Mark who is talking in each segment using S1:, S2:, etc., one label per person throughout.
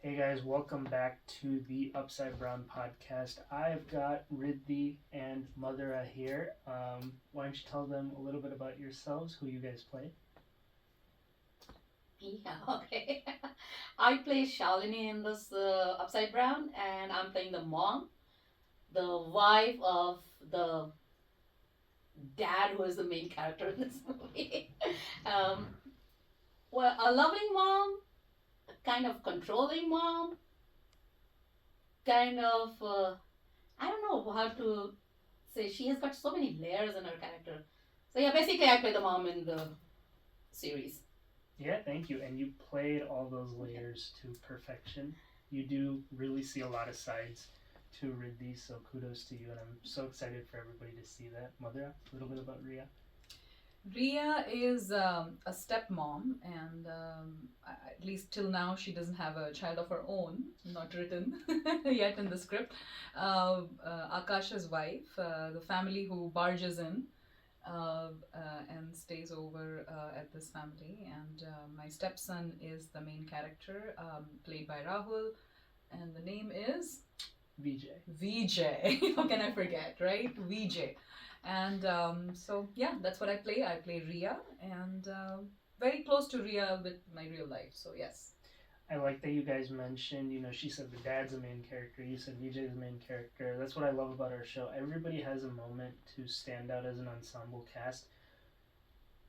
S1: Hey guys, welcome back to the Upside Brown podcast. I've got Riddhi and Madhura here. Why don't you tell them a little bit about yourselves, who you guys play?
S2: Yeah, okay. I play Shalini in this Upside Brown, and I'm playing the mom, the wife of the dad who is the main character in this movie. um, well, a loving mom, a kind of controlling mom, kind of, I don't know how to say, she has got so many layers in her character. So, yeah, basically, I play the mom in the series.
S1: Yeah, thank you. And you played all those layers to perfection. You do really see a lot of sides to Riddhi, so kudos to you. And I'm so excited for everybody to see that. Madhura, a little bit about Ria.
S3: Ria is a stepmom, and at least till now, she doesn't have a child of her own, not written yet in the script. Akash's wife, the family who barges in and stays over at this family. And my stepson is the main character, played by Rahul, and the name is
S1: VJ.
S3: VJ. How can I forget, right? VJ. And so, yeah, that's what I play. I play Ria, and very close to Ria with my real life. So, yes.
S1: I like that you guys mentioned, she said the dad's the main character, you said VJ's the main character. That's what I love about our show. Everybody has a moment to stand out as an ensemble cast.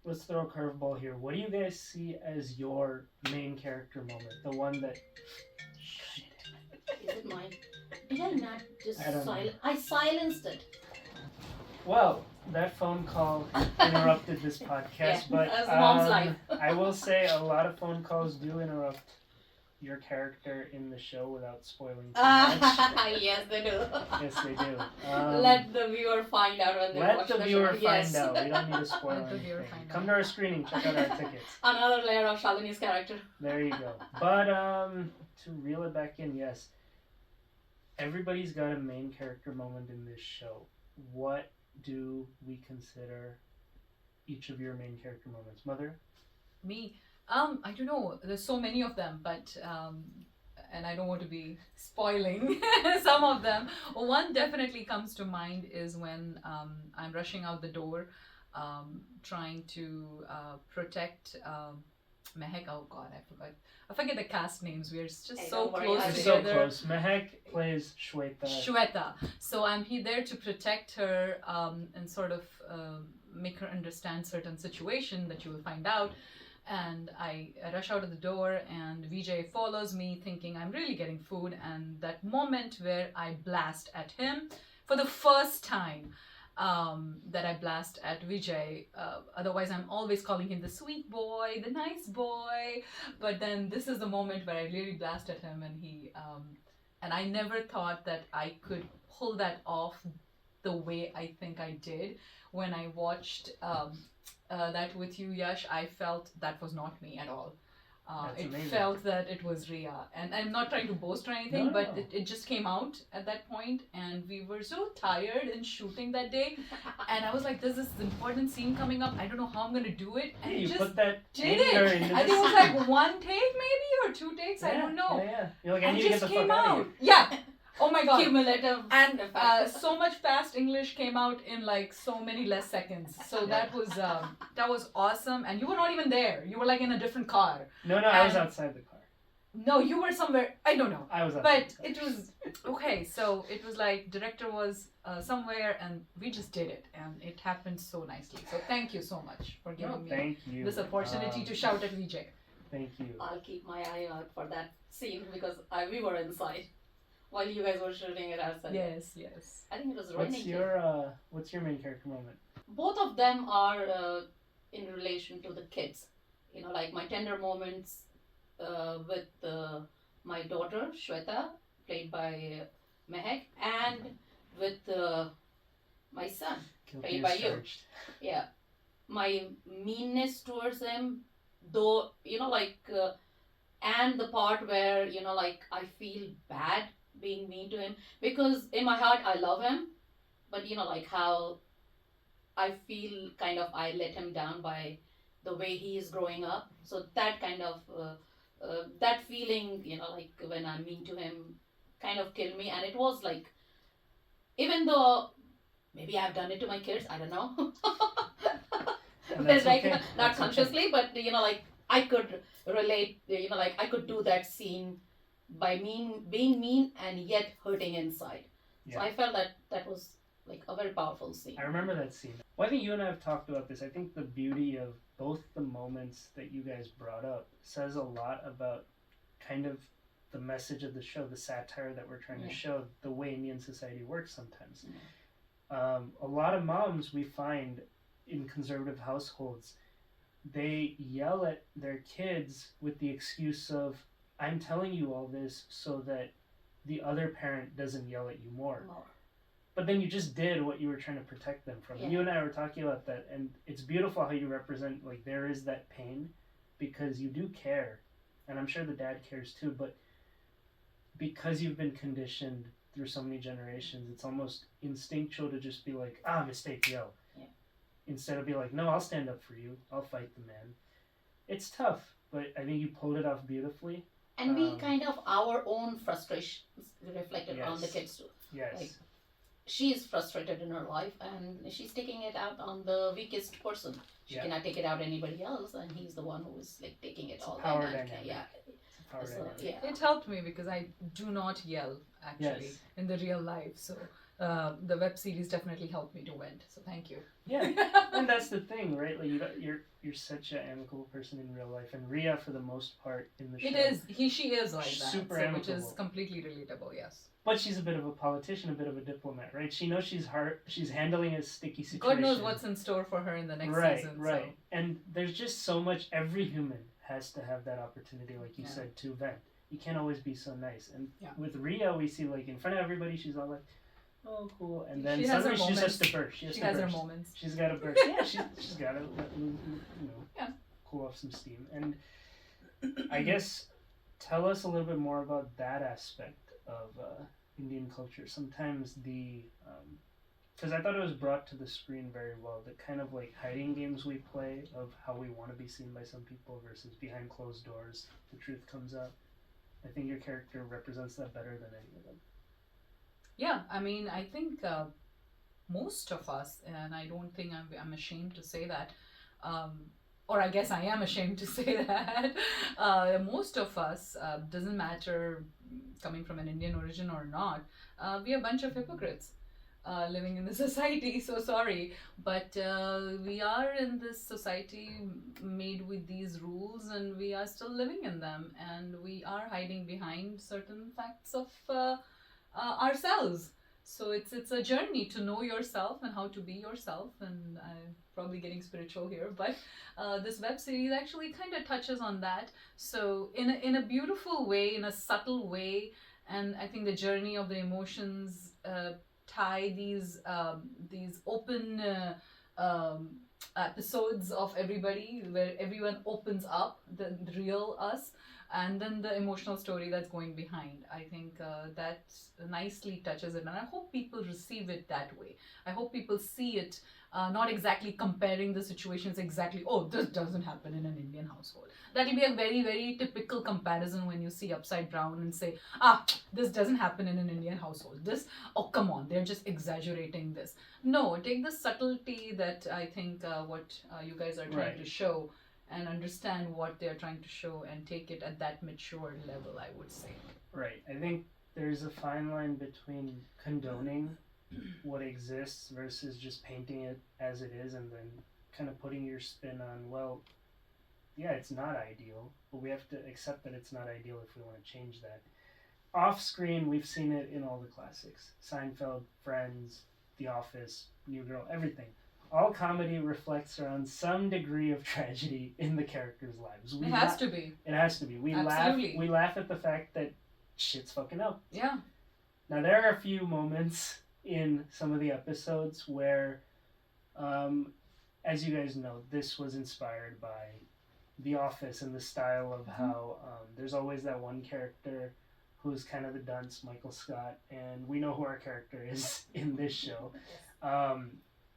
S1: Let's throw a curveball here. What do you guys see as your main character moment? The one that.
S2: Is it mine? Did I not just
S1: I don't know.
S2: I silenced it.
S1: Well, that phone call interrupted this podcast,
S2: Yeah,
S1: but
S2: that's mom's life.
S1: I will say a lot of phone calls do interrupt your character in the show without spoiling too much.
S2: Yes, they do.
S1: Yes, they do.
S2: Let the viewer find out when they
S1: Let
S2: watch
S1: the
S2: the
S1: viewer
S2: show.
S1: find
S2: Yes.
S1: out. We don't need to spoil
S3: Let the viewer
S1: anything.
S3: find
S1: Come
S3: out.
S1: to our screening. Check out our tickets.
S2: Another layer of Shalini's character.
S1: There you go. But to reel it back in, yes, everybody's got a main character moment in this show. What do we consider each of your main character moments? Mother?
S3: Me, I don't know. There's so many of them, but and I don't want to be spoiling some of them. One definitely comes to mind is when I'm rushing out the door, trying to protect Mehek. Oh God, I forgot. I forget the cast names. We're just
S2: Hey,
S3: so
S2: don't worry,
S3: close
S2: I'll
S1: You're
S2: be
S1: so
S3: together.
S1: close. Mehek plays Shweta.
S3: Shweta. So I'm there to protect her and sort of make her understand certain situation that you will find out. And I rush out of the door, and VJ follows me, thinking I'm really getting food. And that moment where I blast at him for the first time, that I blast at Vijay. Otherwise, I'm always calling him the sweet boy, the nice boy. But then this is the moment where I really blast at him, and and I never thought that I could pull that off the way I think I did. When I watched that with you, Yash, I felt that was not me at all.
S1: That's
S3: It
S1: amazing.
S3: felt that it was Ria, and I'm not trying to boast or anything,
S1: No,
S3: but
S1: no.
S3: it just came out at that point, and we were so tired in shooting that day, and I was like, "There's this important scene coming up. I don't know how I'm gonna do it," and
S1: Yeah,
S3: it
S1: you
S3: just
S1: put that
S3: did
S1: anger
S3: it.
S1: into
S3: I
S1: the
S3: think it was
S1: scene.
S3: like one take maybe or two takes. I
S1: Yeah,
S3: don't know.
S1: Yeah. You're like, I
S3: And
S1: need
S3: it
S1: to get the
S3: just
S1: fuck
S3: came
S1: out of
S3: out.
S1: here.
S3: Yeah. Oh my god.
S2: Cumulative.
S3: And
S2: effect.
S3: so much fast English came out in like so many less seconds. So that was awesome. And you were not even there. You were like in a different car.
S1: No, I was
S3: And-
S1: outside the car.
S3: No, you were somewhere. I don't know.
S1: I was outside
S3: But
S1: the car.
S3: it was okay. So it was like director was somewhere, and we just did it, and it happened so nicely. So thank you so much for
S1: No,
S3: giving me
S1: thank you.
S3: this opportunity to shout at VJ.
S1: Thank you.
S2: I'll keep my eye out for that scene because we were inside while you guys were shooting it outside.
S3: Yes.
S2: I think it was raining.
S1: What's your main character moment?
S2: Both of them are in relation to the kids. Like my tender moments with my daughter Shweta, played by Mehek, and with my son,
S1: Guilty
S2: Played
S1: as
S2: by you.
S1: charged.
S2: yeah, my meanness towards him, though, and the part where, like, I feel bad being mean to him because in my heart I love him, but, like how I feel kind of I let him down by the way he is growing up. So that kind of that feeling, like when I'm mean to him, kind of killed me. And it was like, even though maybe I've done it to my kids, I don't know.
S1: And that's
S2: Like,
S1: okay.
S2: not
S1: That's
S2: consciously, but like I could relate. Like I could do that scene by being mean and yet hurting inside. So
S1: Yeah.
S2: I felt that was like a very powerful scene.
S1: I remember that scene. Well, I think you and I have talked about this. I think the beauty of both the moments that you guys brought up says a lot about kind of the message of the show, the satire that we're trying to show, the way Indian society works sometimes. A lot of moms we find in conservative households, they yell at their kids with the excuse of, I'm telling you all this so that the other parent doesn't yell at you more. But then you just did what you were trying to protect them from.
S2: Yeah.
S1: And you and I were talking about that, and it's beautiful how you represent, like, there is that pain because you do care. And I'm sure the dad cares too, but because you've been conditioned through so many generations, it's almost instinctual to just be like, mistake, yell.
S2: Yeah.
S1: Instead of be like, no, I'll stand up for you. I'll fight the man. It's tough, but I think you pulled it off beautifully.
S2: And we kind of, our own frustrations reflected on the
S1: Yes.
S2: kids too.
S1: Yes.
S2: Like, she is frustrated in her life and she's taking it out on the weakest person. She cannot take it out on anybody else, and he's the one who is like taking it all.
S1: Power
S2: and
S1: dynamic.
S2: Yeah.
S1: It's a power
S2: So,
S1: dynamic.
S2: yeah.
S3: It helped me because I do not yell actually
S1: Yes.
S3: in the real life. So the web series definitely helped me to vent. So thank you.
S1: Yeah, and that's the thing, right? Like you're such an amicable person in real life, and Ria, for the most part, in the show,
S3: she is like that.
S1: Super
S3: so, which is
S1: amicable.
S3: completely relatable. Yes.
S1: But she's a bit of a politician, a bit of a diplomat, right? She knows she's handling a sticky situation.
S3: God knows what's in store for her in the next season.
S1: Right.
S3: So.
S1: And there's just so much. Every human has to have that opportunity, like you said, to vent. You can't always be so nice. And with Ria, we see, like, in front of everybody, she's all like, oh, cool. And then suddenly she just has to burst. She has
S3: her moments.
S1: She's got to burst. Yeah, she's got to cool off some steam. And I guess tell us a little bit more about that aspect of Indian culture. Sometimes because I thought it was brought to the screen very well, the kind of like hiding games we play of how we want to be seen by some people versus behind closed doors, the truth comes out. I think your character represents that better than any of them.
S3: Yeah, I mean, I think most of us, and I don't think I'm ashamed to say that, or I guess I am ashamed to say that, most of us, doesn't matter coming from an Indian origin or not, we are a bunch of hypocrites. Living in the society, so sorry, but we are in this society made with these rules, and we are still living in them, and we are hiding behind certain facts of ourselves. So it's a journey to know yourself and how to be yourself, and I'm probably getting spiritual here, but this web series actually kind of touches on that. So in a beautiful way, in a subtle way, and I think the journey of the emotions tie these open episodes of everybody where everyone opens up the real us, and then the emotional story that's going behind. I think that nicely touches it, and I hope people receive it that way. I hope people see it not exactly comparing the situations exactly, oh, this doesn't happen in an Indian household. That will be a very, very typical comparison when you see Upside Down and say, this doesn't happen in an Indian household. This, oh, come on, they're just exaggerating this. No, take the subtlety that I think what you guys are trying to show, and understand what they're trying to show, and take it at that mature level, I would say.
S1: Right. I think there's a fine line between condoning what exists versus just painting it as it is and then kind of putting your spin on, well, yeah, it's not ideal, but we have to accept that it's not ideal if we want to change that. Off screen, we've seen it in all the classics. Seinfeld, Friends, The Office, New Girl, everything. All comedy reflects around some degree of tragedy in the characters' lives.
S3: It has to be.
S1: It has to be. We laugh at the fact that shit's fucking up.
S3: Yeah.
S1: Now, there are a few moments in some of the episodes where, as you guys know, this was inspired by The Office and the style of how there's always that one character who's kind of the dunce, Michael Scott, and we know who our character is in this show.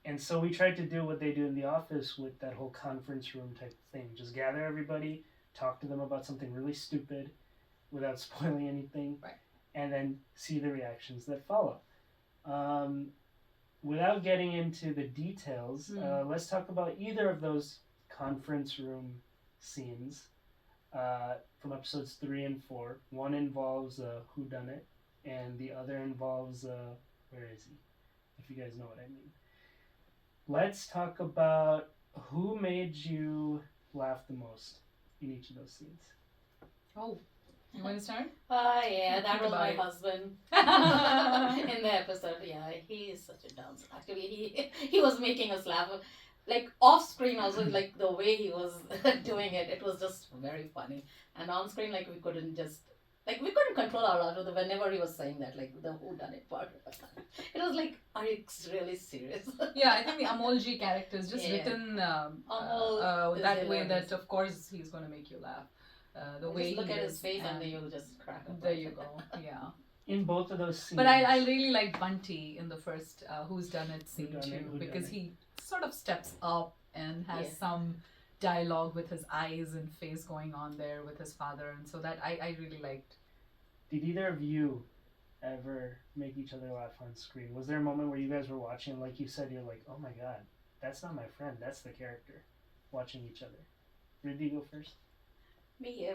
S1: And so we tried to do what they do in The Office with that whole conference room type thing. Just gather everybody, talk to them about something really stupid without spoiling anything,
S3: Right.
S1: and then see the reactions that follow. Um, Without getting into the details, let's talk about either of those conference room scenes from episodes 3 and 4. One involves a whodunit, and the other involves where is he? If you guys know what I mean. Let's talk about who made you laugh the most in each of those scenes.
S3: Oh, you want to start?
S2: Yeah, that
S3: Think
S2: was
S3: about
S2: my
S3: it.
S2: husband in the episode. Yeah, he is such a dunce. Actually, he was making us laugh. Like off screen also, like the way he was doing it, it was just very funny. And on screen, like we couldn't control our laughter whenever he was saying that, like the who done it part. It was like, are you really serious?
S3: Yeah, I think the Amolji character is just
S2: Yeah.
S3: written
S2: Amol is
S3: that way
S2: hilarious.
S3: that of course he's going to make you laugh. The way
S2: Just look
S3: he
S2: at
S3: is,
S2: his face and then you'll just crack up.
S3: there you go. Yeah.
S1: In both of those scenes.
S3: But I really like Bunty in the first Who's Done It scene
S1: Whodunit,
S3: too,
S1: Whodunit.
S3: because he sort of steps up and has
S2: Yeah.
S3: some dialogue with his eyes and face going on there with his father, and so that I really liked.
S1: Did either of you ever make each other laugh on screen? Was there a moment where you guys were watching, and like you said, you're like, oh my god, that's not my friend, that's the character, watching each other? Riddhi, go first.
S2: Me,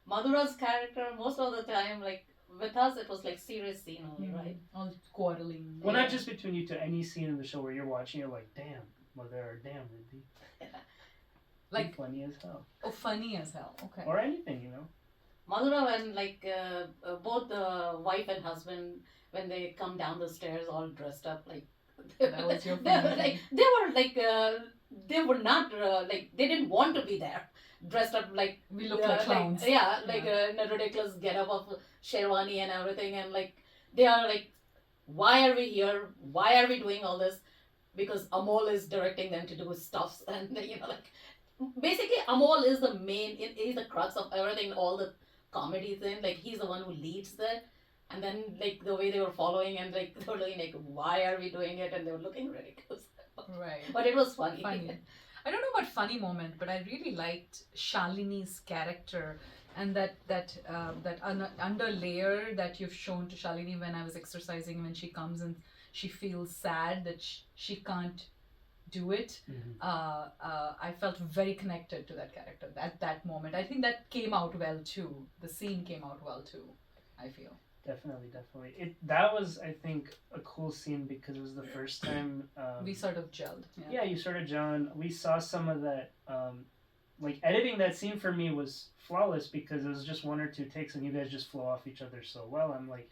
S2: Madhura's character, most of the time, like with us, it was like serious scene only, right?
S3: All quarreling.
S1: Well,
S2: Yeah.
S1: not just between you two, any scene in the show where you're watching, you're like, damn, Mother, or damn, Riddhi.
S3: Like,
S1: funny as hell.
S3: oh, funny as hell. Okay.
S1: Or anything, you know?
S2: Madhura, when like both the wife and husband, when they come down the stairs all dressed up, like
S3: That was your
S2: they
S3: funny
S2: were
S3: thing.
S2: they were not like they didn't want to be there, dressed up like
S3: We look like clowns.
S2: in a ridiculous getup of sherwani and everything, and like they are like, why are we here? Why are we doing all this? Because Amol is directing them to do stuffs, and like basically Amol is the main. He's the crux of everything. All the comedy thing, like he's the one who leads that. And then like the way they were following, and like they were looking like, why are we doing it? And they were looking ridiculous.
S3: Right.
S2: But it was funny.
S3: Funny. I don't know about funny moment, but I really liked Shalini's character and that under layer that you've shown to Shalini when I was exercising, when she comes and she feels sad that she can't do it. I felt very connected to that character at that moment. I think that came out well too. The scene came out well too, I feel.
S1: Definitely. That was, I think, a cool scene because it was the first time
S3: We sort of gelled.
S1: yeah, you sort of, John. We saw some of that. Like editing that scene for me was flawless because it was just 1 or 2 takes, and you guys just flow off each other so well. I'm like,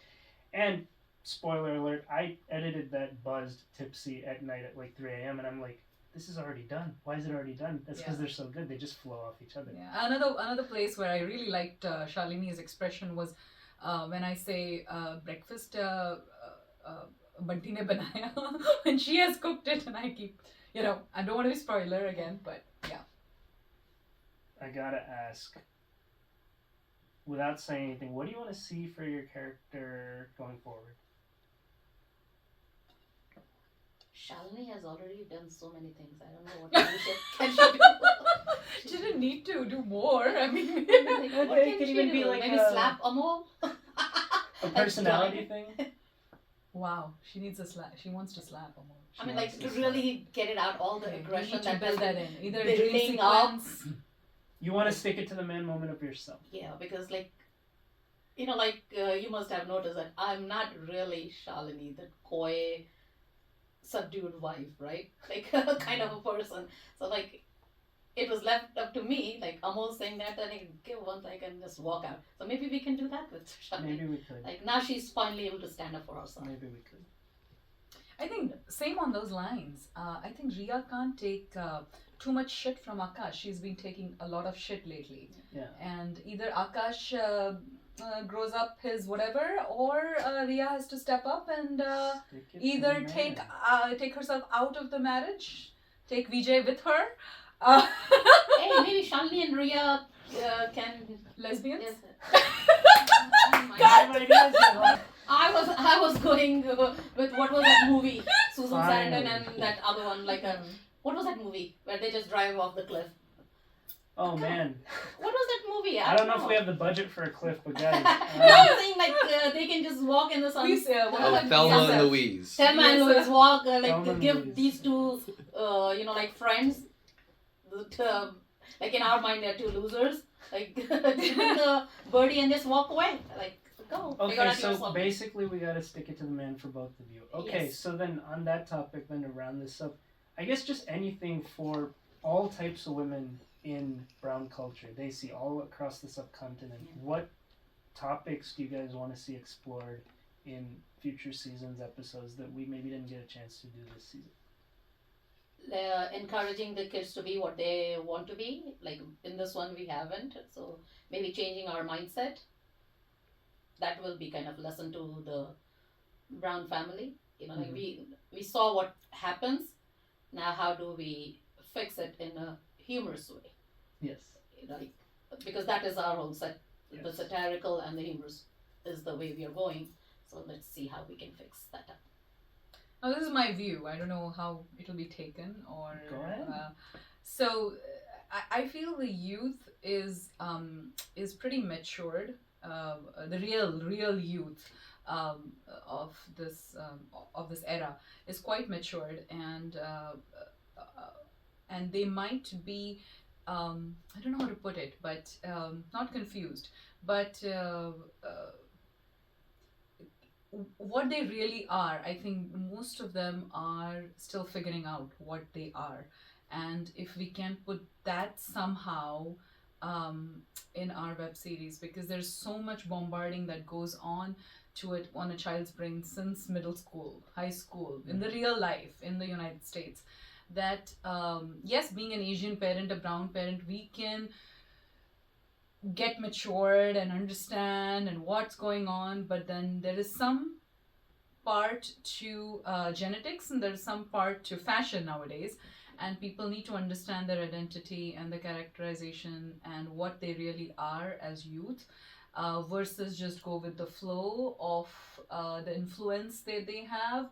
S1: and spoiler alert, I edited that buzzed, tipsy at night at like 3 a.m. and I'm like, this is already done. Why is it already done? That's because they're so good. They just flow off each other.
S3: Yeah. Another place where I really liked Shalini's expression was when I say breakfast Bunty ne banaya when she has cooked it, and I keep, I don't want to be spoiler again, but yeah.
S1: I gotta ask, without saying anything, what do you want to see for your character going forward?
S2: Shalini has already done so many things. I don't know what can she do.
S3: She didn't need to do more. I mean,
S2: Like, what
S1: It
S2: can
S1: could
S2: she
S1: even
S2: do?
S1: be like
S2: Maybe
S1: a-
S2: slap Amol?
S1: A personality thing?
S3: wow, she needs a slap. She wants to slap Amol.
S2: I mean, like to really get it out, all the
S3: Okay, we
S2: aggression
S3: need to
S2: that
S3: build
S2: has
S3: that
S2: been
S3: in. Either a dream
S2: building up.
S3: sequence.
S1: You want to stick it to the man moment of yourself.
S2: Yeah, because like, you must have noticed that I'm not really Shalini, the coy, subdued wife, right? Like kind of a person. So like, it was left up to me, like Amol saying that, and I give one thing and just walk out. So maybe we can do that with Shalini.
S1: Maybe we could.
S2: Like now she's finally able to stand up for herself.
S1: Maybe we could.
S3: I think same on those lines. I think Riya can't take too much shit from Akash. She's been taking a lot of shit lately.
S1: Yeah.
S3: And either Akash grows up his whatever, or Riya has to step up and
S1: Stick it to
S3: either
S1: the
S3: take
S1: man.
S3: take herself out of the marriage, take Vijay with her.
S2: Hey, maybe Shalini and Riya can.
S3: Lesbians?
S2: Yes.
S1: God, my ideas are like-
S2: I was going with what was that movie? Susan
S1: Finally.
S2: Sarandon and that other one, like what was that movie where they just drive off the cliff?
S1: Oh man,
S2: What was that movie?
S1: I don't know if we have the budget for a cliff, but guys,
S2: No, I'm saying like they can just walk in the sun.
S3: Please, what
S4: Oh,
S3: was that
S4: Thelma
S3: movie?
S4: and Louise.
S2: Thelma and
S3: Yes,
S2: Louise walk,
S1: Thelma
S2: like
S1: and
S2: give
S1: Louise.
S2: these two, like friends. Like in our mind, they're two losers. Like give them the birdie and just walk away. Like go. figure
S1: Okay,
S2: out
S1: so
S2: yourself.
S1: basically we gotta stick it to the man for both of you. Okay,
S2: Yes.
S1: so then on that topic, then to round this up, I guess just anything for all types of women in brown culture. They see all across the subcontinent.
S2: Yeah.
S1: What topics do you guys want to see explored in future seasons, episodes that we maybe didn't get a chance to do this season?
S2: Encouraging the kids to be what they want to be. Like in this one, we haven't. So maybe changing our mindset. That will be kind of lesson to the Brown family. Like we saw what happens. Now, how do we fix it in a humorous way?
S1: Yes.
S2: Like because that is our whole set. The
S1: Yes.
S2: satirical and the humorous is the way we are going. So let's see how we can fix that up.
S3: Now, this is my view. I don't know how it will be taken or.
S1: Go ahead.
S3: So, I feel the youth is pretty matured. The real youth of this era is quite matured, and they might be. I don't know how to put it, but not confused, but what they really are. I think most of them are still figuring out what they are, and if we can put that somehow in our web series, because there's so much bombarding that goes on to it on a child's brain since middle school, high school, in the real life in the United States, that yes, being an Asian parent, a brown parent, we can get matured and understand and what's going on, but then there is some part to genetics and there's some part to fashion nowadays, and people need to understand their identity and the characterization and what they really are as youth, versus just go with the flow of the influence that they have,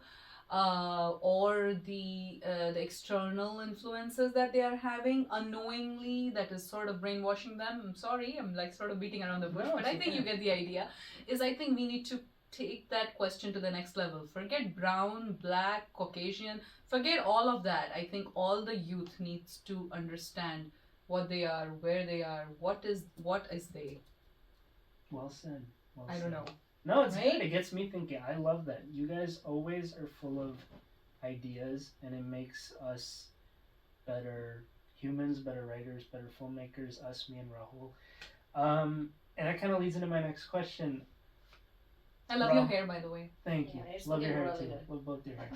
S3: or the external influences that they are having unknowingly, that is sort of brainwashing them. I'm sorry, I'm like sort of beating around the bush,
S1: No,
S3: but
S1: it's
S3: I think
S1: okay.
S3: you get the idea. I think we need to take that question to the next level. Forget brown, black, Caucasian, forget all of that. I think all the youth needs to understand what they are, where they are, what is they.
S1: Well said. Well
S3: I
S1: said.
S3: don't know.
S1: No, it's
S3: Right?
S1: good. It gets me thinking. I love that. You guys always are full of ideas, and it makes us better humans, better writers, better filmmakers, us, me, and Rahul. And that kind of leads into my next question.
S3: I love your hair, by the way.
S1: Thank you.
S2: Yeah, it's
S1: Love your
S2: looking
S1: hair
S2: really
S1: too.
S2: good.
S1: Love both your hair.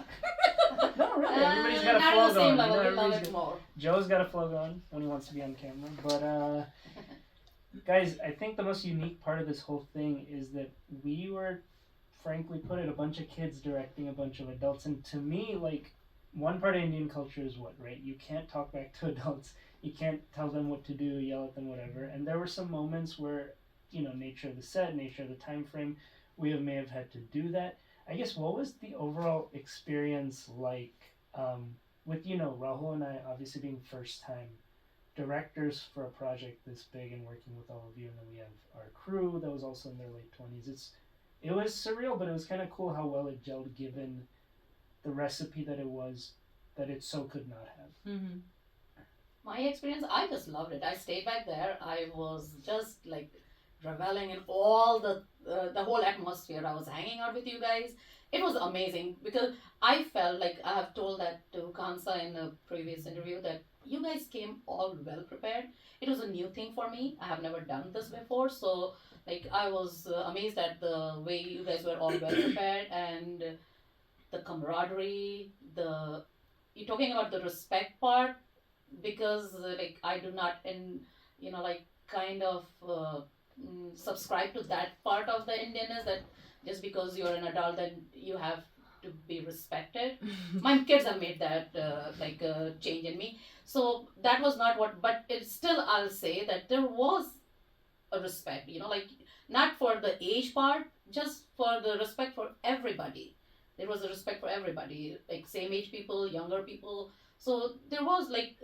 S1: No, really. Everybody's got a
S2: not
S1: flow
S2: at the same
S1: going.
S2: level. We love
S1: everybody's
S2: it
S1: got-
S2: more.
S1: Joe's got a flow going when he wants to be on camera. But guys, I think the most unique part of this whole thing is that we were, frankly put it, a bunch of kids directing a bunch of adults. And to me, like, one part of Indian culture is what, right? You can't talk back to adults. You can't tell them what to do, yell at them, whatever. And there were some moments where, nature of the set, nature of the time frame, may have had to do that. I guess, what was the overall experience like with, Rahul and I obviously being first time directors for a project this big and working with all of you, and then we have our crew that was also in their late 20s. It was surreal, but it was kind of cool how well it gelled given the recipe that it so could not have.
S3: Mm-hmm.
S2: My experience, I just loved it. I stayed back there. I was just like reveling in all the whole atmosphere. I was hanging out with you guys. It was amazing because I felt like I have told that to Kansa in a previous interview that you guys came all well prepared. It was a new thing for me. I have never done this before, so like I was amazed at the way you guys were all well prepared and the camaraderie. You're talking about the respect part because like I do not like kind of subscribe to that part of the Indianness that just because you're an adult then you have to be respected. My kids have made that change in me, so that was not what, but it's still, I'll say that there was a respect, like not for the age part, just for the respect for everybody. There was a respect for everybody, like same age people, younger people. So there was like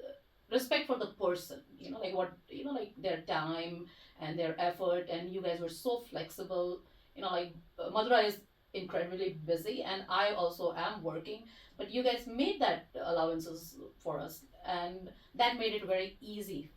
S2: respect for the person, like what, like their time and their effort, and you guys were so flexible. Like Madhura is incredibly busy, and I also am working, but you guys made that allowances for us, and that made it very easy.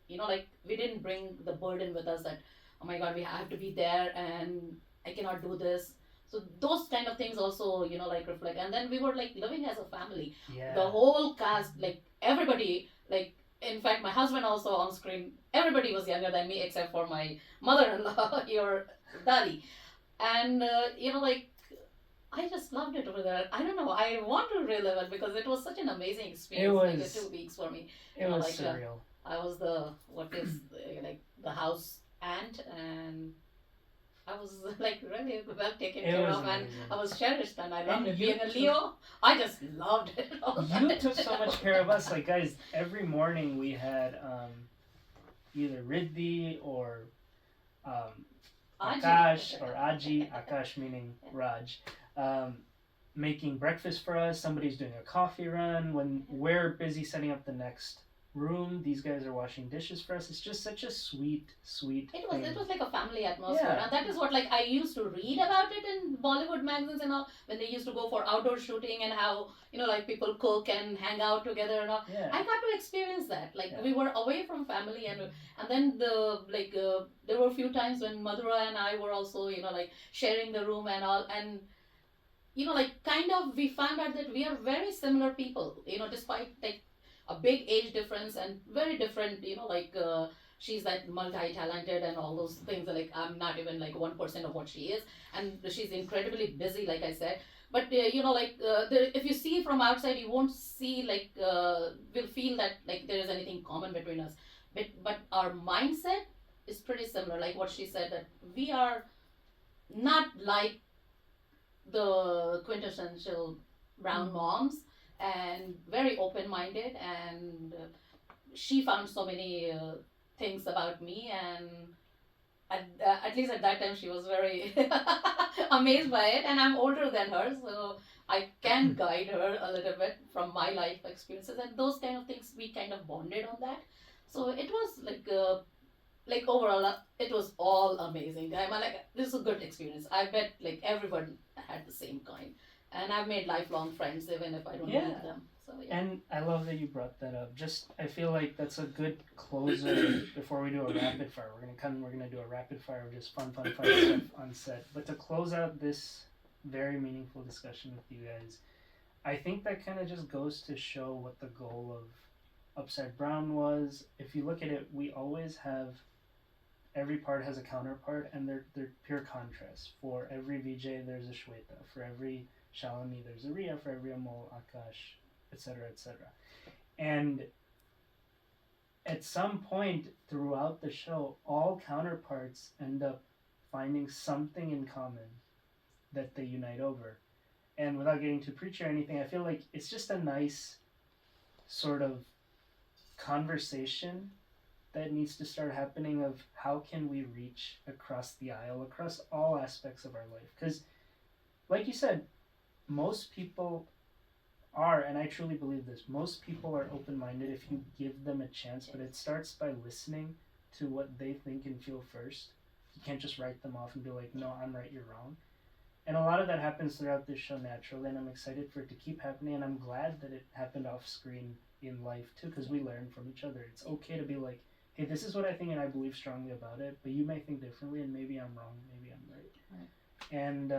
S2: Like we didn't bring the burden with us that, oh my god, we have to be there and I cannot do this. So those kind of things also, like reflect. And then we were like living as a family. The
S1: Yeah.
S2: whole cast, like everybody, like in fact my husband also on screen, everybody was younger than me except for my mother-in-law, your daddy. And like I just loved it over there. I don't know. I want to relive it because it was such an amazing
S1: It
S2: experience. Like the
S1: was
S2: 2 weeks for me.
S1: it was
S2: Like
S1: surreal.
S2: I was the what is like the house aunt, and I was like really well taken
S1: It
S2: care
S1: was
S2: of, and
S1: amazing.
S2: I was cherished, and I loved
S1: And
S2: it.
S1: you
S2: Being a
S1: took
S2: Leo, I just loved it.
S1: you took so much care of us. Like guys, every morning we had either Riddhi or um, Akash or Aji, Akash meaning Raj, um, making breakfast for us. Somebody's doing a coffee run. When we're busy setting up the next room, these guys are washing dishes for us. It's just such a sweet, sweet
S2: It was
S1: thing.
S2: it was like a family atmosphere,
S1: Yeah.
S2: and that is what like I used to read about it in Bollywood magazines and all, when they used to go for outdoor shooting and how like people cook and hang out together and all.
S1: Yeah.
S2: I got to experience that. Like
S1: Yeah.
S2: we were away from family, and then there were a few times when Madhura and I were also like sharing the room and all, and like kind of we found out that we are very similar people, despite like a big age difference and very different, she's like multi-talented and all those things, like I'm not even like 1% of what she is, and she's incredibly busy, like I said. But if you see from outside, you won't see like will feel that like there is anything common between us, but our mindset is pretty similar, like what she said, that we are not like the quintessential brown moms, and very open minded, and she found so many things about me, and at least at that time she was very amazed by it, and I'm older than her, so I can guide her a little bit from my life experiences, and those kind of things we kind of bonded on that. So it was like overall it was all amazing. I'm like, this is a good experience. I bet like everyone had the same kind, and I've made lifelong friends even if I don't
S1: Yeah.
S2: meet them. So yeah.
S1: And I love that you brought that up. Just I feel like that's a good closer before we do a rapid fire. We're gonna do a rapid fire of just fun stuff on set. But to close out this very meaningful discussion with you guys, I think that kind of just goes to show what the goal of Upside Brown was. If you look at it, we always have every part has a counterpart, and they're pure contrast. For every VJ, there's a Shweta. For every Shalini, there's a Riya. For every Amol, Akash, etc., etc. And at some point throughout the show, all counterparts end up finding something in common that they unite over. And without getting too preachy or anything, I feel like it's just a nice sort of conversation that needs to start happening of how can we reach across the aisle, across all aspects of our life. Because, like you said, most people are, and I truly believe this, most people are open minded if you give them a chance, but it starts by listening to what they think and feel first. You can't just write them off and be like, no, I'm right, you're wrong. And a lot of that happens throughout this show naturally, and I'm excited for it to keep happening, and I'm glad that it happened off screen in life too, because we learn from each other. It's okay to be like, hey, this is what I think and I believe strongly about it, but you may think differently, and maybe I'm wrong, maybe I'm right. And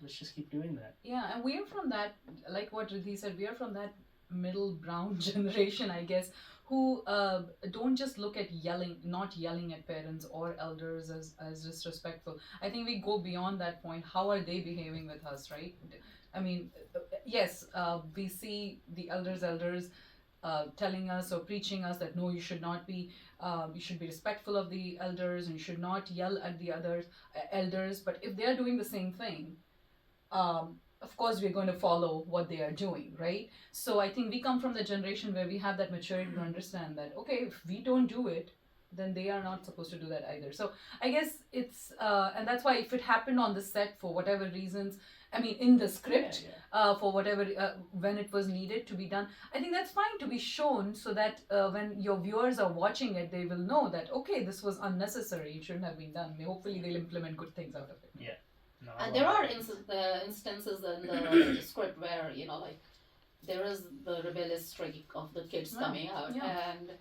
S1: let's just keep doing that.
S3: Yeah, and we are from that, like what Riddhi said, we are from that middle brown generation, I guess, who don't just look at yelling, not yelling at parents or elders as disrespectful. I think we go beyond that point. How are they behaving with us, right? I mean, yes, we see the elders telling us or preaching us that no, you should not be, you should be respectful of the elders and you should not yell at the others elders. But if they are doing the same thing, of course we're going to follow what they are doing, right? So I think we come from the generation where we have that maturity to understand that okay, if we don't do it, then they are not supposed to do that either. So I guess it's and that's why if it happened on the set for whatever reasons I mean, in the script.
S1: Yeah.
S3: For whatever when it was needed to be done. I think that's fine to be shown so that when your viewers are watching it, they will know that okay, this was unnecessary. It shouldn't have been done. Hopefully, they'll implement good things out of it.
S1: Yeah. No,
S2: And there are instances in the script where, you know, like there is the rebellious streak of the kids coming out, and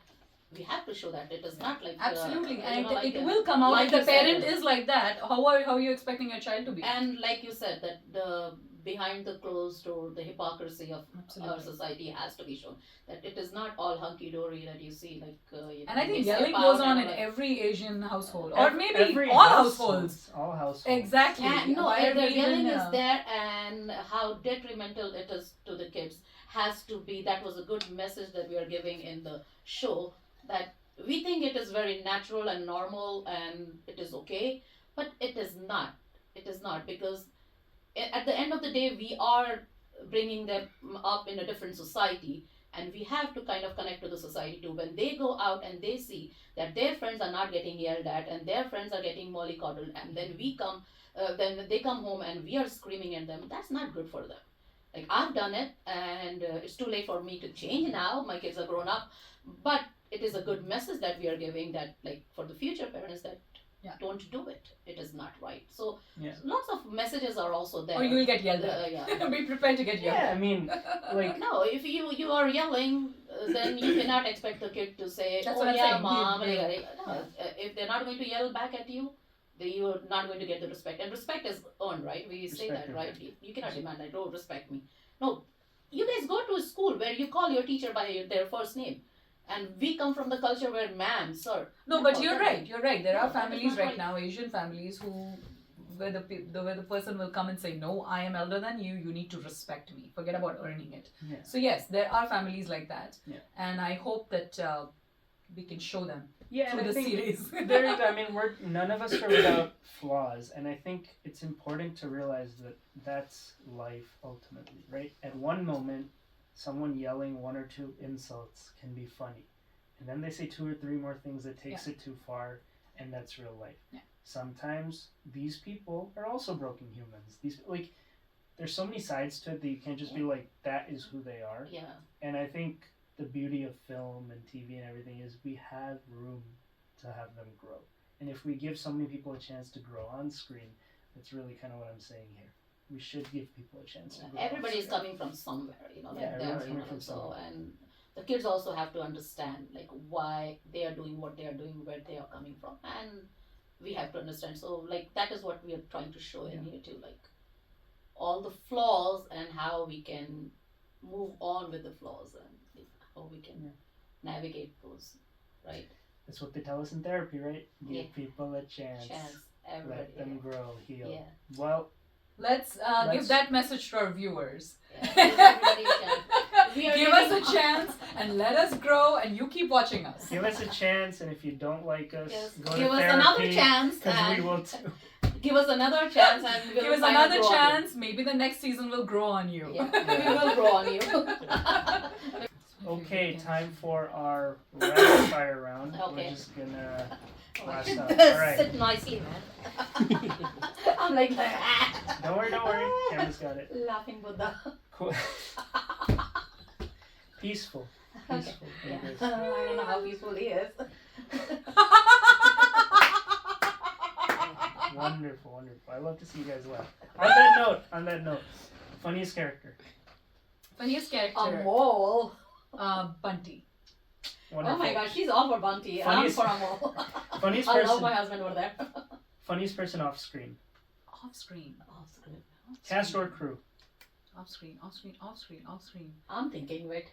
S2: we have to show that it is not like
S3: absolutely, and
S2: know, like,
S3: it will come out
S2: like
S3: if the
S2: you said,
S3: parent is like that. How are you expecting your child to be?
S2: And like you said, that the behind the closed door, the hypocrisy of our society has to be shown. That it is not all hunky dory that you see, like. You know,
S3: and I think
S2: they step
S3: yelling
S2: out
S3: goes on
S2: and
S3: in
S2: like,
S3: every Asian household, or maybe
S1: every
S3: all households.
S1: All households.
S3: Exactly.
S2: And no,
S3: Why
S2: the
S3: even,
S2: yelling is there, and how detrimental it is to the kids has to be. That was a good message that we are giving in the show. That we think it is very natural and normal, and it is okay, but it is not. It is not, because at the end of the day, we are bringing them up in a different society, and we have to kind of connect to the society too. When they go out and they see that their friends are not getting yelled at and their friends are getting mollycoddled, and then then they come home and we are screaming at them, that's not good for them. Like, I've done it, and it's too late for me to change now. My kids are grown up, but it is a good message that we are giving, that like for the future parents, that don't do it. It is not right. So lots of messages are also there.
S3: Or you will get yelled at. Be prepared to get yelled at.
S1: I mean, like
S2: no, if you are yelling, then you cannot expect the kid to say,
S3: That's
S2: "Oh
S3: what I'm
S2: yeah,
S3: saying.
S2: mom." No, if they're not going to yell back at you, then you are not going to get the respect. And respect is earned, right? We say that, right? You cannot demand that. Oh, respect me. No, you guys go to a school where you call your teacher by their first name. And we come from the culture where ma'am, sir.
S3: No, but you're right. You're right. There are families right now, Asian families, where the person will come and say, "No, I am elder than you. You need to respect me. Forget about earning it."
S1: Yeah.
S3: So yes, there are families like that,
S1: Yeah.
S3: and I hope that we can show them
S1: Yeah,
S3: through the series.
S1: I mean, none of us are without flaws, and I think it's important to realize that that's life ultimately, right? At one moment, someone yelling one or two insults can be funny, and then they say two or three more things that takes it too far, and that's real life.
S3: Yeah.
S1: Sometimes these people are also broken humans. There's so many sides to it that you can't just be like, that is who they are.
S2: Yeah.
S1: And I think the beauty of film and TV and everything is we have room to have them grow. And if we give so many people a chance to grow on screen, that's really kind of what I'm saying here. We should give people a chance to grow.
S2: Everybody is coming from somewhere, you know, like they're coming from somewhere. And the kids also have to understand like why they are doing what they are doing, where they are coming from, and we have to understand. So like that is what we are trying to show in here too, like all the flaws and how we can move on with the flaws and how we can navigate those, right?
S1: That's what they tell us in therapy, right? Give people a chance.
S2: Everybody.
S1: Let them grow, heal.
S2: Yeah.
S1: Well,
S3: let's give that message to our viewers.
S2: Give everybody a chance.
S3: Give us a chance and let us grow, and you keep watching us.
S1: Give us a chance, and if you don't like us, go
S2: give
S1: to
S2: us
S1: therapy,
S2: another chance.
S1: Because we will too.
S2: Give us another chance, and we'll
S3: give us another chance. Maybe the next season will grow on you.
S2: Yeah, we will grow on you.
S1: Okay, time for our rapid fire round.
S2: Okay.
S1: We're just gonna blast off. All right.
S2: Sit nicely, man. I'm like,
S1: Don't worry. Camera's got it.
S2: Laughing Buddha.
S1: Cool. Peaceful.
S2: Okay. Yeah. I don't know how peaceful he is.
S1: Wonderful. I love to see you guys laugh. On that note, funniest character.
S3: Funniest character.
S2: A mole.
S3: Bunty.
S1: Wonderful.
S2: Oh my gosh, she's all for Bunty.
S1: Funniest-
S2: I'm for a mole.
S1: Funniest
S2: I love
S1: person.
S2: my husband over there.
S1: Funniest person off screen.
S3: Off screen.
S1: Cast or crew.
S3: Off screen.
S2: I'm thinking, wait.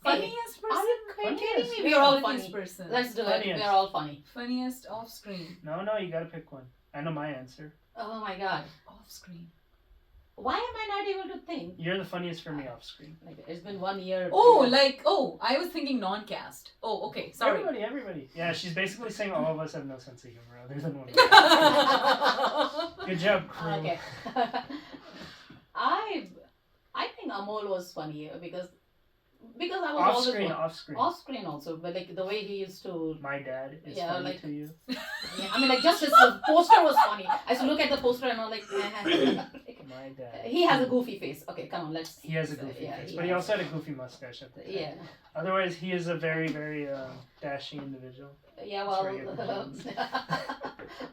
S3: Funniest person.
S2: Are you kidding me?
S3: We
S2: We're all
S3: funniest
S2: funny.
S3: person.
S2: Let's do it.
S1: Funniest.
S2: We're all funny.
S3: Funniest off screen.
S1: No, you gotta pick one. I know my answer.
S2: Oh my god.
S3: Off screen.
S2: Why am I not able to think?
S1: You're the funniest for me off screen.
S2: Like, it's been 1 year.
S3: I was thinking non-cast. Oh, okay. Sorry.
S1: Everybody. Yeah, she's basically saying all of us have no sense of humor other than one. Good job, crew.
S2: Okay. I think Amol was funny because because I was
S1: Off
S2: always
S1: screen, off screen.
S2: off screen also, but like the way he used to.
S1: My dad is
S2: Yeah,
S1: funny
S2: like-
S1: to you.
S2: Yeah, I mean, like just the poster was funny. I used to look at the poster and I'm like,
S1: My dad.
S2: he has a goofy face. Okay, come on, let's.
S1: He has a goofy
S2: yeah,
S1: face,
S2: he
S1: but he
S2: has-
S1: also had a goofy mustache at the time.
S2: Yeah,
S1: Otherwise, he is a very, very dashing individual.
S2: yeah.
S1: That's where I get the
S2: Well,
S1: genes.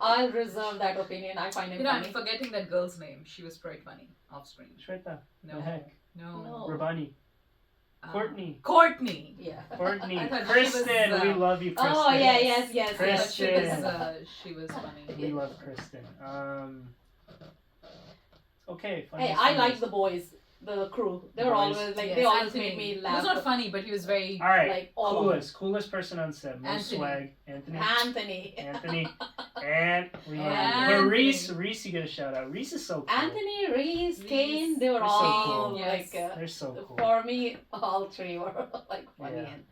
S2: I'll reserve that opinion. I find him
S3: You know, I'm
S2: funny.
S3: forgetting that girl's name. She was quite funny off screen.
S1: Shweta,
S3: No.
S1: the heck,
S3: No.
S2: No.
S1: Rabani,
S3: Uh,
S1: Courtney,
S3: Courtney.
S2: Yeah.
S1: Courtney,
S3: I thought she was,
S1: Kristen. We love you, Kristen.
S2: Oh yeah, yes.
S3: I thought
S1: Kristen.
S3: she was funny.
S1: We love Kristen. Okay. Funny
S2: Hey, I
S1: stories.
S2: like the boys, the crew. They were
S1: Boys.
S2: always like
S3: Yes,
S2: they always
S3: Anthony.
S2: made me
S3: He
S2: laugh.
S3: was not funny, but he was very.
S1: All right.
S2: Like all of them.
S1: Coolest person on set. Most
S3: Anthony.
S1: swag. Anthony.
S2: Anthony.
S1: Anthony. And we love you. But
S3: Anthony.
S1: Reese, you get a shout out. Reese is so cool.
S2: Anthony, Reese,
S3: Reese.
S2: Kane, they were
S1: They're so
S2: all
S1: cool.
S2: like
S3: Yes.
S1: They're so cool.
S2: for me, all three were like funny
S1: Yeah.
S2: and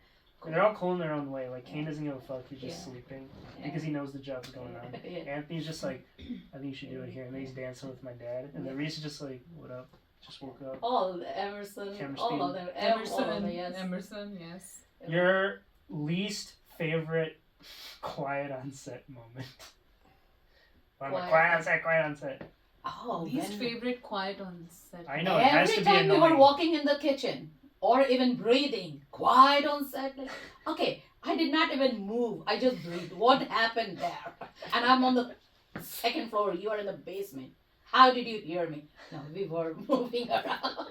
S1: And they're all cool in their own way. Like Kane doesn't give a fuck. He's just
S2: Yeah.
S1: sleeping
S2: Yeah.
S1: because he knows the job's going on.
S2: Yeah.
S1: Anthony's just like, I think you should do it here. And then he's dancing with my dad. And then Reese is just like, what up? Just woke up.
S2: all Emerson,
S1: Chemistry.
S2: all of them, all
S3: Emerson.
S2: of them, yes.
S3: Emerson, yes.
S1: Your least favorite quiet on set moment. Quiet on set.
S2: Oh,
S3: Least
S2: when-
S3: favorite quiet on set.
S1: I know, it has
S2: Every
S1: to be
S2: time we were
S1: annoying.
S2: walking in the kitchen or even breathing, quiet on set. Like, okay, I did not even move. I just breathed. What happened there? And I'm on the second floor. You are in the basement. How did you hear me? No, we were moving around.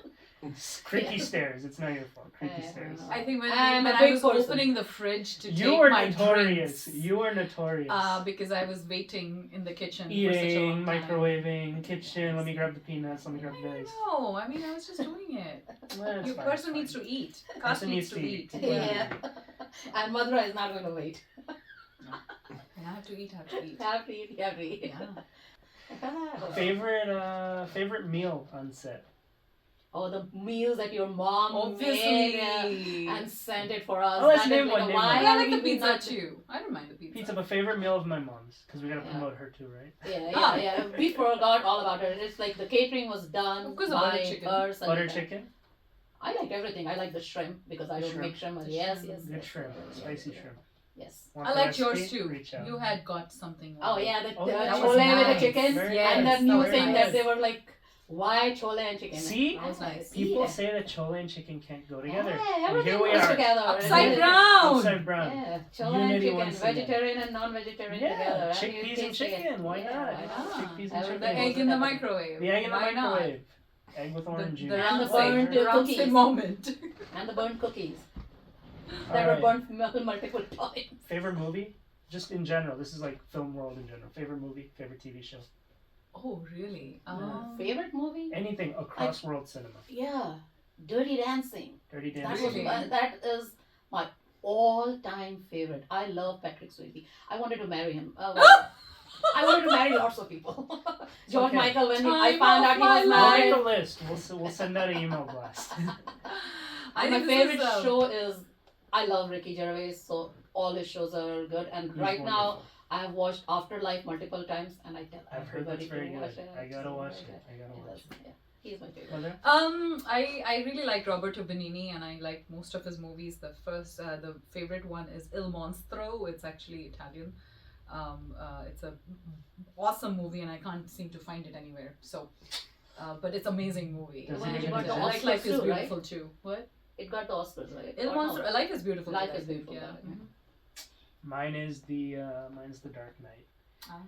S1: Creaky stairs. It's not your fault. Creaky stairs.
S3: I think when
S2: I'm a
S3: I
S2: big
S3: was
S2: person.
S3: opening the fridge to
S1: You
S3: take
S1: were
S3: my
S1: notorious.
S3: drinks,
S1: You were notorious.
S3: because I was waiting in the kitchen for such a
S1: Eating,
S3: long time.
S1: microwaving, kitchen. Let me grab the peanuts. Let me grab the
S3: I
S1: this.
S3: know. I mean, I was just doing it.
S1: Well,
S3: Your person needs to eat. Cast
S1: Person
S3: needs to eat.
S2: Yeah. And Madhura is not going to wait.
S3: And I have to eat. I have to eat.
S2: Have to eat, have to eat.
S3: Yeah.
S1: Favorite meal on set.
S2: Oh, the meals that your mom
S3: Obviously.
S2: made and sent it for us.
S1: Oh, let's
S2: That
S1: name
S2: is
S1: one,
S2: like,
S1: name
S2: why
S3: But I
S2: are
S3: like the
S2: we
S3: pizza
S2: not-
S3: too. I don't mind the pizza.
S1: Pizza, but favorite meal of my mom's because we gotta
S2: Yeah.
S1: promote her too, right?
S2: Yeah. We forgot all about it. It's like the catering was done
S3: Of course, the
S2: by
S3: butter chicken.
S2: her.
S1: Butter chicken,
S2: I liked everything. I like the shrimp because I don't
S1: Shrimp.
S2: make shrimp.
S3: The
S2: Yes,
S3: shrimp.
S2: yes.
S1: good
S2: yes,
S1: shrimp,
S2: yes,
S1: spicy
S2: yes,
S1: shrimp.
S2: Yes.
S1: Want
S3: I
S1: the
S3: liked yours
S1: recipe?
S3: too.
S1: Reach out.
S3: You had got something.
S2: Oh yeah, the
S1: Oh, that
S2: chole
S3: was
S2: with the
S3: nice.
S2: chicken
S1: Very
S2: and
S3: nice.
S2: that new
S3: Very
S2: thing
S3: nice.
S2: that they were like, why chole and chicken?
S1: See?
S3: That was nice.
S1: People
S2: Yeah.
S1: say that chole and chicken can't go together.
S2: Yeah,
S1: And
S2: everything
S1: here we
S2: goes
S1: are.
S2: together.
S3: Upside
S2: Yeah.
S3: down.
S1: Upside brown.
S2: Yeah, chole
S1: Unity
S2: and chicken,
S1: once again.
S2: vegetarian and non-vegetarian
S1: Yeah,
S2: together. And you
S1: chickpeas and
S2: taste it.
S1: chicken. Why
S2: Yeah,
S1: not?
S2: why
S3: Ah,
S2: not?
S1: Chickpeas and
S2: Everything
S1: chicken.
S3: The egg in the
S2: goes
S3: microwave.
S1: The egg in the
S3: Why not?
S1: microwave. Egg with orange
S3: The
S1: juice.
S2: And
S3: round
S2: the burnt
S3: the round
S2: cookies.
S3: moment.
S2: And the burnt cookies
S1: All
S2: that were
S1: right.
S2: burnt multiple times.
S1: Favorite movie? Just in general. This is like film world in general. Favorite movie? Favorite TV show?
S3: Oh really?
S2: Favorite movie?
S1: Anything across world cinema.
S2: Yeah, Dirty Dancing.
S1: Dirty
S2: That
S1: Dancing.
S2: was
S3: Really?
S2: that is my all-time favorite. I love Patrick Swayze. I wanted to marry him. I wanted to marry lots of people. George
S1: Okay.
S2: Michael, when I
S3: Time
S2: found
S3: of
S2: out he
S3: my
S2: was
S1: We'll
S3: life.
S1: make
S2: married.
S1: a list. We'll send out an email blast.
S3: I
S2: My
S3: think this
S2: favorite
S3: is,
S2: show is I love Ricky Gervais, so all his shows are good. And
S1: He's
S2: right now
S1: wonderful.
S2: I have watched Afterlife multiple times, and I tell
S1: I've heard
S2: everybody
S1: that's very
S2: to
S1: good.
S2: watch it.
S1: I gotta
S2: It's
S1: watch
S2: very
S1: it.
S2: good.
S1: I gotta
S2: It
S1: watch
S2: is,
S1: it.
S2: yeah. He's my favorite.
S1: Mother?
S3: I really like Roberto Benigni and I like most of his movies. The favorite one is Il Monstro. It's actually Italian. It's a awesome movie and I can't seem to find it anywhere. So, but it's amazing movie.
S1: Does
S2: it
S3: And
S2: even
S3: I
S2: get the
S3: like Life is
S2: Oscars too, right?
S3: Beautiful too. What?
S2: It got the Oscars, right?
S3: Il
S2: Or
S3: Monstro.
S2: no?
S3: Life is beautiful.
S2: Life
S3: too, I
S2: is
S3: think,
S2: Beautiful,
S3: Yeah.
S2: yeah.
S3: Mhm.
S1: Mine is the Dark Knight.
S3: Ah.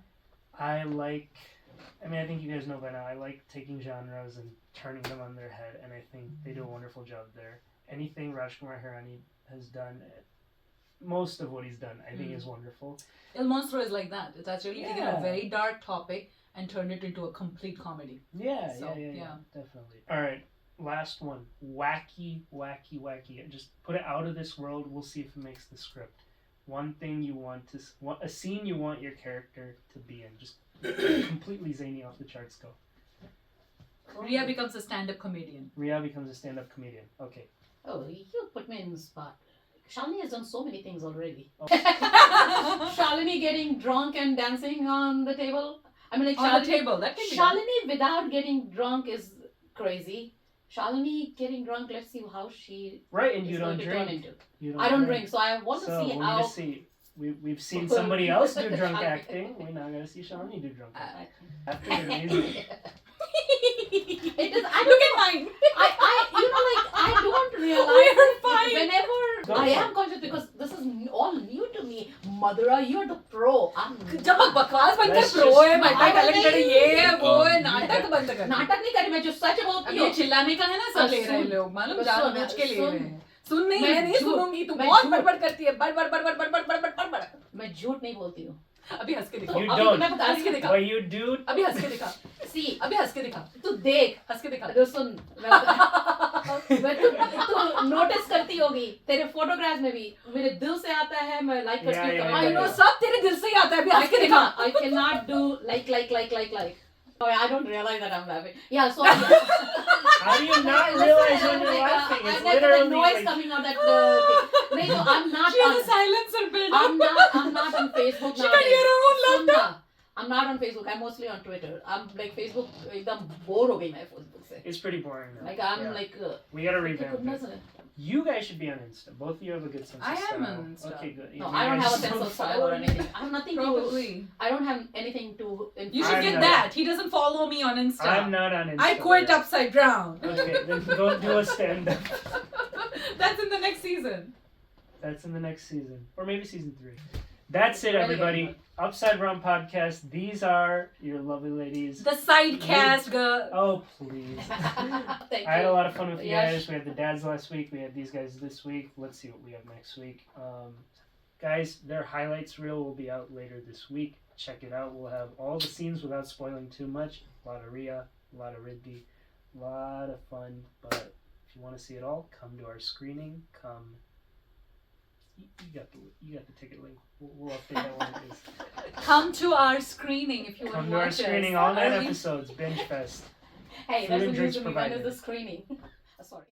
S1: I like. I mean, I think you guys know by now. I like taking genres and turning them on their head, and I think they do a wonderful job there. Anything Rajkumar Hirani has done, most of what he's done, I think is wonderful.
S3: Il Monstro is like that. It's actually taken
S1: Yeah.
S3: a very dark topic and turned it into a complete comedy.
S1: Yeah,
S3: So,
S1: yeah,
S3: yeah.
S1: definitely. All right, last one. Wacky. Just put it out of this world. We'll see if it makes the script. One thing you want to, a scene you want your character to be in. Just completely zany, off the charts. Go.
S3: Ria becomes a stand-up comedian.
S1: Ria becomes a stand-up comedian. Okay.
S2: Oh, you put me in the spot. Shalini has done so many things already.
S1: Oh.
S2: Shalini getting drunk and dancing on the table. I mean, like
S3: On the table. That can be done.
S2: Shalini without getting drunk is crazy. Shalini getting drunk. Let's see how she
S1: Right, and
S2: is
S1: you
S2: going
S1: don't
S2: to turn
S1: drink.
S2: into.
S1: You
S2: I don't drink, so I want to
S1: So
S2: see
S1: we're
S2: how.
S1: gonna see. We've seen somebody else do drunk acting. We're not gonna see Shalini do drunk acting. After the reason.
S2: It is. I
S3: Look
S2: don't
S3: at mine.
S2: I don't realize
S3: We're
S2: it
S3: fine.
S2: whenever
S1: Go
S2: I
S1: for
S2: am conscious because this is all new to me. Madhura, you're the pro. I'm
S3: जब बकवास बंद कर
S1: Let's
S3: pro
S1: just-
S3: है multi talented ये है वो है
S1: You
S3: नाटक
S1: get-
S3: बंद कर
S2: नाटक नहीं करी मैं जो सच
S3: अब
S2: बोलती
S3: ये
S2: हूँ.
S3: चिल्लाने का है ना सब ले रहे हैं
S2: सुन,
S3: लोग मालूम
S2: बस
S3: जान
S2: सुन,
S3: बूझ के ले
S2: सुन.
S3: रहे हैं सुन नहीं
S2: मैं
S3: मैं नहीं
S2: झूठ-
S3: सुनूंगी तू
S2: मैं
S3: बहुत
S2: झूठ-
S3: बड़बड़ करती है बड़
S2: मैं झूठ नहीं बोलती हूँ.
S3: अभी हंस के दिखा
S1: You
S2: अभी
S1: don't.
S2: मैं बता
S3: हंस
S2: रही
S3: के
S2: हूँ.
S3: दिखा
S1: But you do.
S3: अभी हंस के दिखा
S2: See,
S3: अभी हंस के दिखा
S2: तू देख.
S3: हंस के दिखा
S2: जो सुन मैं तू नोटिस करती होगी तेरे फोटोग्राफ्स में भी मेरे दिल से आता है मैं लाइक करती हूँ.
S1: Yeah,
S3: I know
S1: yeah.
S3: सब तेरे दिल से ही आता है अभी
S2: I
S3: हंस के दिखा
S2: cannot. I cannot do like. Oh, I don't realize that I'm laughing. Yeah, so
S1: How do you not realize when you're laughing? It's
S2: I'm like the
S1: literally
S2: noise
S1: like.
S2: coming out that thing. No, I'm not.
S3: she has a
S2: On,
S3: silencer build up
S2: I'm not on Facebook
S3: she can hear her own
S2: soon
S3: laughter
S2: ना, I'm not on Facebook. I'm mostly on Twitter. I'm like Facebook. एकदम bored हो गई मैं Facebook से.
S1: It's pretty boring now.
S2: Like I'm
S1: Yeah.
S2: like.
S1: We gotta
S2: oh
S1: revamp
S2: goodness.
S1: it. You guys should be on Insta. Both of you have a good sense of
S3: I
S1: style.
S3: am on Insta.
S1: Okay, good.
S2: No,
S1: You
S2: I don't
S1: guys
S2: have a sense
S1: don't
S2: of style
S1: follow
S2: or
S1: me.
S2: anything. I have nothing to.
S3: probably
S2: I don't have anything to.
S3: you should
S1: I'm
S3: get
S1: not.
S3: that he doesn't follow me on Insta
S1: I'm not on Insta.
S3: I quit
S1: yet.
S3: upside down
S1: Okay, then go do a stand up.
S3: that's in the next season
S1: That's in the next season. Or maybe season 3. That's it,
S2: Really
S1: everybody.
S2: good.
S1: Upside Down Podcast. These are your lovely ladies.
S3: the side cast girl
S1: Oh, please.
S2: Thank
S1: I had a
S2: you.
S1: lot of fun with you
S2: Yes.
S1: guys. We had the dads last week. We had these guys this week. Let's see what we have next week. Guys, their highlights reel will be out later this week. Check it out. We'll have all the scenes without spoiling too much. A lot of Rhea, a lot of Riddhi, a lot of fun. But if you want to see it all, come to our screening. Come. You got the ticket link. We'll update that when it is.
S3: come to our screening if you want
S1: Come
S3: to
S1: to our
S3: watch
S1: screening.
S3: us
S1: All 9
S3: Early-
S1: episodes. Binge fest.
S2: Hey,
S1: Food
S2: that's
S1: and
S2: the
S1: drinks
S2: news to me. When is
S1: provided.
S2: the screening? Sorry.